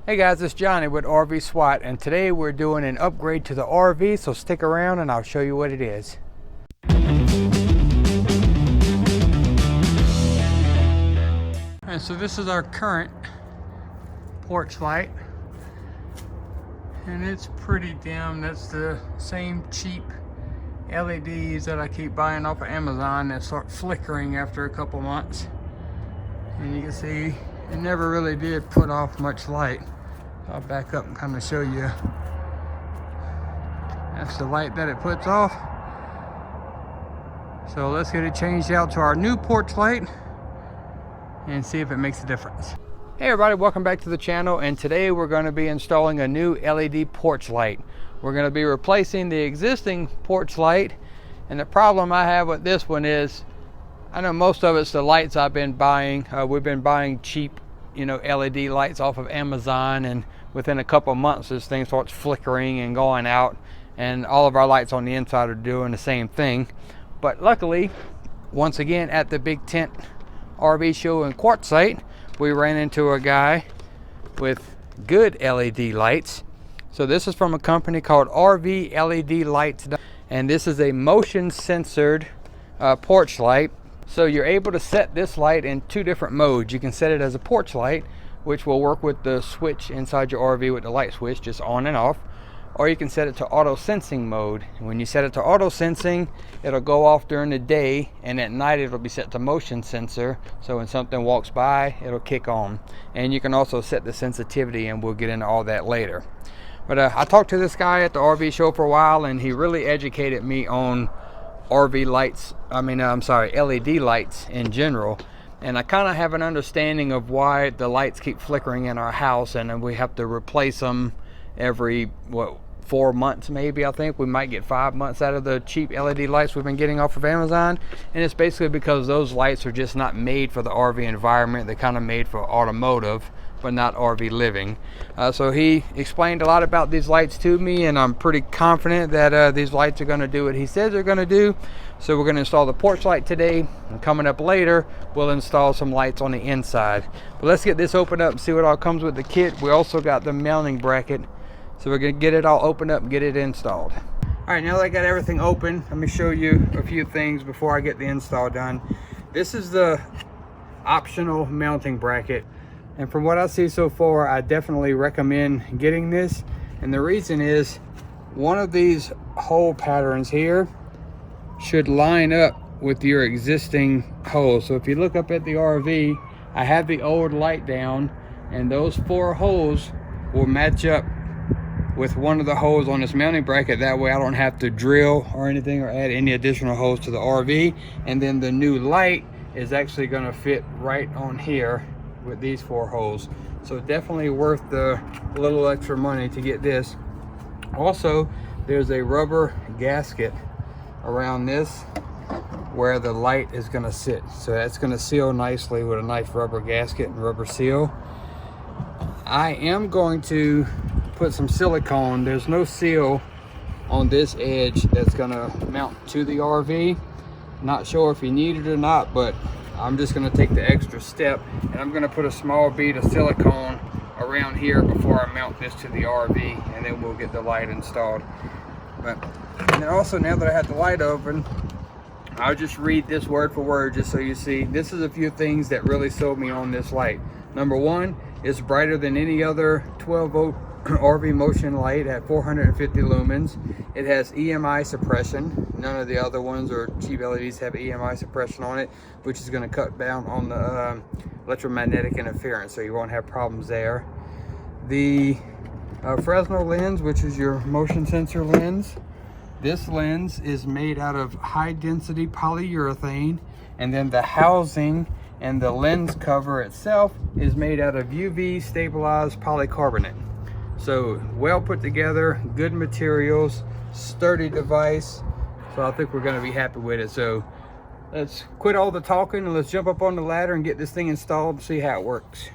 Hey guys, it's Johnny with RV SWAT, and today we're doing an upgrade to the RV, so stick around and I'll show you what it is. And so this is our current porch light, and it's pretty dim. That's the same cheap LEDs that I keep buying off of Amazon that start flickering after a couple months. And you can see it never really did put off much light. I'll back up and kind of show you. That's the light that it puts off. So let's get it changed out to our new porch light and see if it makes a difference. Hey everybody, welcome back to the channel, and today we're going to be installing a new LED porch light. We're going to be replacing the existing porch light, and the problem I have with this one is I know most of it's the lights I've been buying. We've been buying cheap, LED lights off of Amazon, and within a couple of months this thing starts flickering and going out, and all of our lights on the inside are doing the same thing. But luckily, once again at the Big Tent RV show in Quartzsite, we ran into a guy with good LED lights. So this is from a company called RV LED Lights, and this is a motion censored porch light. So you're able to set this light in two different modes. You can set it as a porch light, which will work with the switch inside your RV with the light switch, just on and off. Or you can set it to auto sensing mode. When you set it to auto sensing, it'll go off during the day, and at night it'll be set to motion sensor. So when something walks by, it'll kick on. And you can also set the sensitivity, and we'll get into all that later. But I talked to this guy at the RV show for a while, and he really educated me on RV lights, LED lights in general. And I kind of have an understanding of why the lights keep flickering in our house, and then we have to replace them every 4 months maybe. I think we might get 5 months out of the cheap LED lights we've been getting off of Amazon, and it's basically because those lights are just not made for the RV environment. They're kind of made for automotive but not RV living. So he explained a lot about these lights to me, and I'm pretty confident that these lights are going to do what he says they're going to do. So we're going to install the porch light today, and coming up later we'll install some lights on the inside. But let's get this opened up and see what all comes with the kit. We also got the mounting bracket, so we're going to get it all opened up and get it installed. All right, now that I got everything open, let me show you a few things before I get the install done. This is the optional mounting bracket, and from what I see so far, I definitely recommend getting this. And the reason is, one of these hole patterns here should line up with your existing hole. So if you look up at the RV, I have the old light down, and those 4 holes will match up with one of the holes on this mounting bracket. That way I don't have to drill or anything or add any additional holes to the RV. And then the new light is actually going to fit right on here with these 4 holes. So definitely worth the little extra money to get this. Also, there's a rubber gasket around this where the light is going to sit. So that's going to seal nicely with a nice rubber gasket and rubber seal. I am going to put some silicone. There's no seal on this edge that's going to mount to the RV. Not sure if you need it or not, but I'm just going to take the extra step, and I'm going to put a small bead of silicone around here before I mount this to the RV, and then we'll get the light installed. And then also, now that I have the light open, I'll just read this word for word just so you see. This is a few things that really sold me on this light. Number 1, it's brighter than any other 12-volt RV motion light at 450 lumens. It has EMI suppression. None of the other ones or cheap LEDs have EMI suppression on it, which is going to cut down on the electromagnetic interference, so you won't have problems there. The Fresnel lens, which is your motion sensor lens, this lens is made out of high density polyurethane, and then the housing and the lens cover itself is made out of UV stabilized polycarbonate. So well put together, good materials, sturdy device. So I think we're going to be happy with it. So let's quit all the talking and let's jump up on the ladder and get this thing installed and see how it works.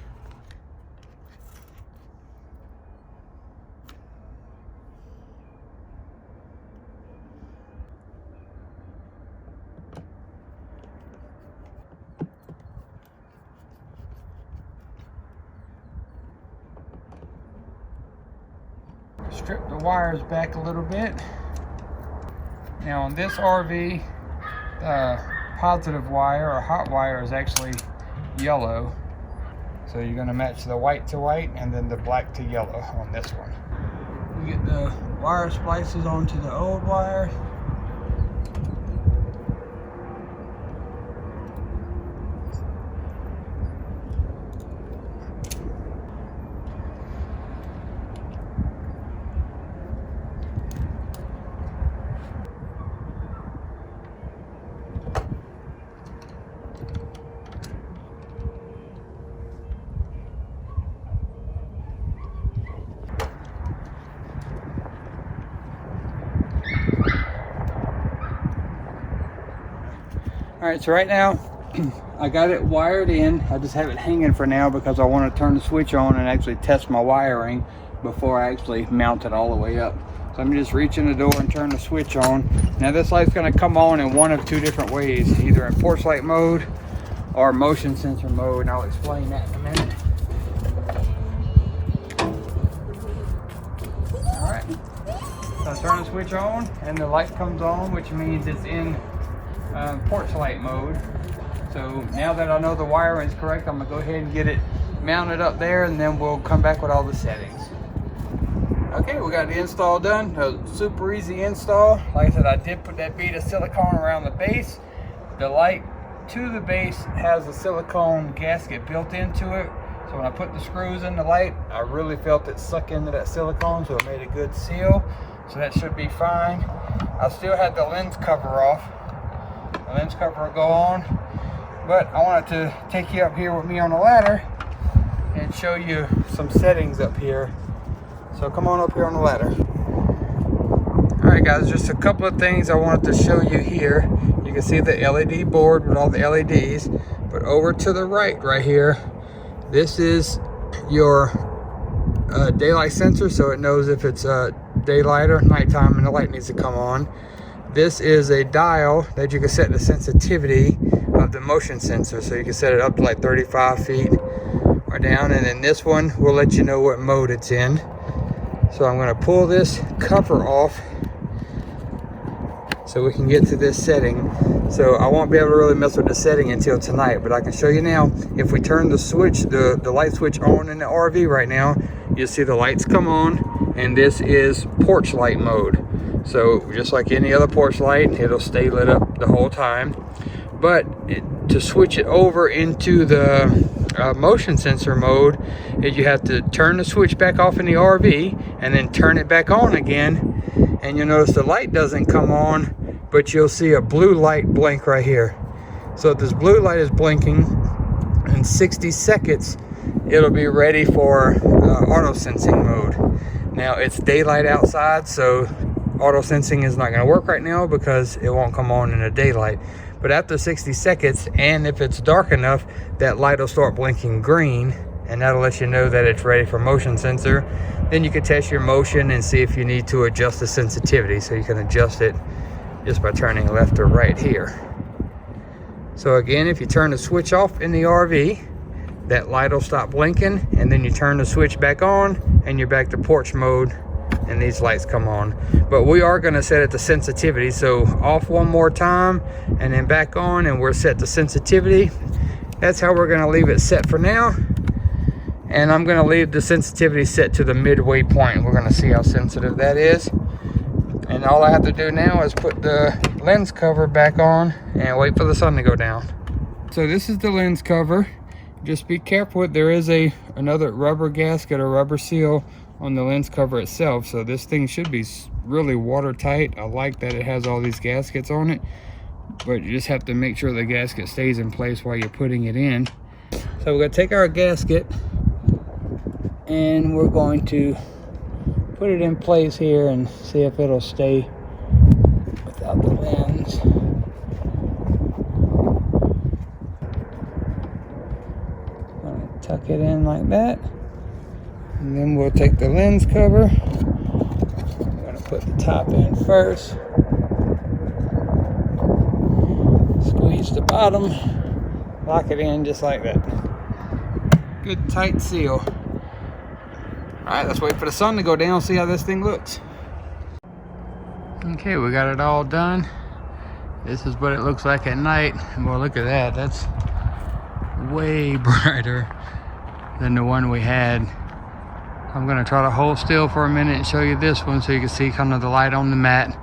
strip the wires back a little bit. Now on this RV, the positive wire or hot wire is actually yellow. So you're going to match the white to white and then the black to yellow on this one. We get the wire splices onto the old wire. All right, so right now I got it wired in. I just have it hanging for now because I want to turn the switch on and actually test my wiring before I actually mount it all the way up. So I'm just reach in the door and turn the switch on. Now this light's going to come on in one of two different ways, either in porch light mode or motion sensor mode, and I'll explain that in a minute. All right, so I turn the switch on and the light comes on, which means it's in porch light mode. So now that I know the wiring is correct, I'm gonna go ahead and get it mounted up there, and then we'll come back with all the settings. Okay, we got the install done. A super easy install. Like I said, I did put that bead of silicone around the base. The light to the base has a silicone gasket built into it. So when I put the screws in the light, I really felt it suck into that silicone, so it made a good seal. So that should be fine. I still had the lens cover off. The lens cover will go on, but I wanted to take you up here with me on the ladder and show you some settings up here. So come on up here on the ladder. All right guys, just a couple of things I wanted to show you here. You can see the LED board with all the LEDs, but over to the right here, this is your daylight sensor, so it knows if it's daylight or nighttime and the light needs to come on. This is a dial that you can set the sensitivity of the motion sensor, so you can set it up to like 35 feet or down, and then this one will let you know what mode it's in. So I'm going to pull this cover off so we can get to this setting. So I won't be able to really mess with the setting until tonight, but I can show you now. If we turn the switch, the light switch on in the RV right now, you'll see the lights come on, and this is porch light mode. So just like any other porch light, it'll stay lit up the whole time. But to switch it over into the motion sensor mode, you have to turn the switch back off in the RV and then turn it back on again. And you'll notice the light doesn't come on, but you'll see a blue light blink right here. So if this blue light is blinking, in 60 seconds, it'll be ready for auto sensing mode. Now it's daylight outside, so auto sensing is not going to work right now because it won't come on in the daylight. But after 60 seconds, and if it's dark enough, that light will start blinking green, and that'll let you know that it's ready for motion sensor. Then you can test your motion and see if you need to adjust the sensitivity. So you can adjust it just by turning left or right here. So again, if you turn the switch off in the RV, that light will stop blinking, and then you turn the switch back on and you're back to porch mode, and these lights come on. But we are going to set it to sensitivity, so off one more time and then back on, and we're set to sensitivity. That's how we're going to leave it set for now, and I'm going to leave the sensitivity set to the midway point. We're going to see how sensitive that is, and all I have to do now is put the lens cover back on and wait for the sun to go down. So this is the lens cover. Just be careful, there is another rubber gasket or rubber seal on the lens cover itself, so this thing should be really watertight. I like that it has all these gaskets on it, but you just have to make sure the gasket stays in place while you're putting it in. So we're going to take our gasket and we're going to put it in place here and see if it'll stay without the lens. Tuck it in like that, and then we'll take the lens cover. I'm going to put the top in first, squeeze the bottom, lock it in just like that. Good tight seal. Alright, let's wait for the sun to go down, see how this thing looks. Okay, we got it all done. This is what it looks like at night. And well, look at that. That's way brighter than the one we had. I'm gonna try to hold still for a minute and show you this one so you can see kind of the light on the mat.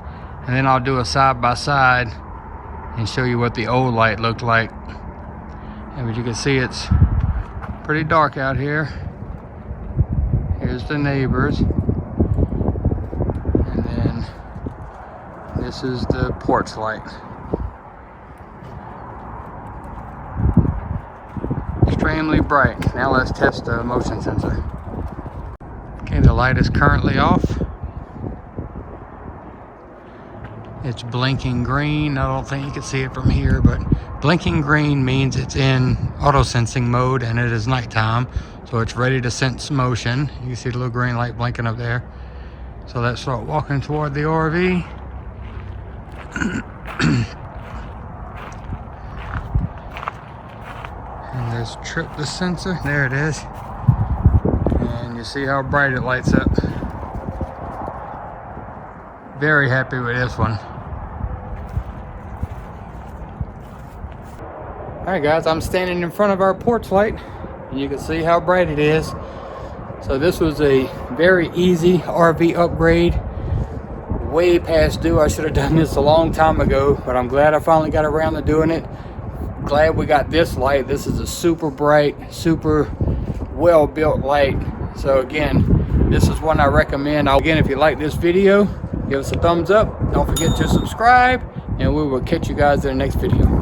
And then I'll do a side by side and show you what the old light looked like. And as you can see, it's pretty dark out here. Here's the neighbors. And then this is the porch light. Extremely bright. Now let's test the motion sensor. Okay, the light is currently off. It's blinking green. I don't think you can see it from here, but blinking green means it's in auto sensing mode and it is nighttime. So it's ready to sense motion. You can see the little green light blinking up there. So let's start walking toward the RV. And there's trip the sensor. There it is. And you see how bright it lights up. Very happy with this one. Alright guys, I'm standing in front of our porch light and you can see how bright it is. So this was a very easy RV upgrade. Way past due. I should have done this a long time ago, but I'm glad I finally got around to doing it. Glad we got this light. This is a super bright, super well built light. So again, this is one I recommend. Again, if you like this video, give us a thumbs up. Don't forget to subscribe, and we will catch you guys in the next video.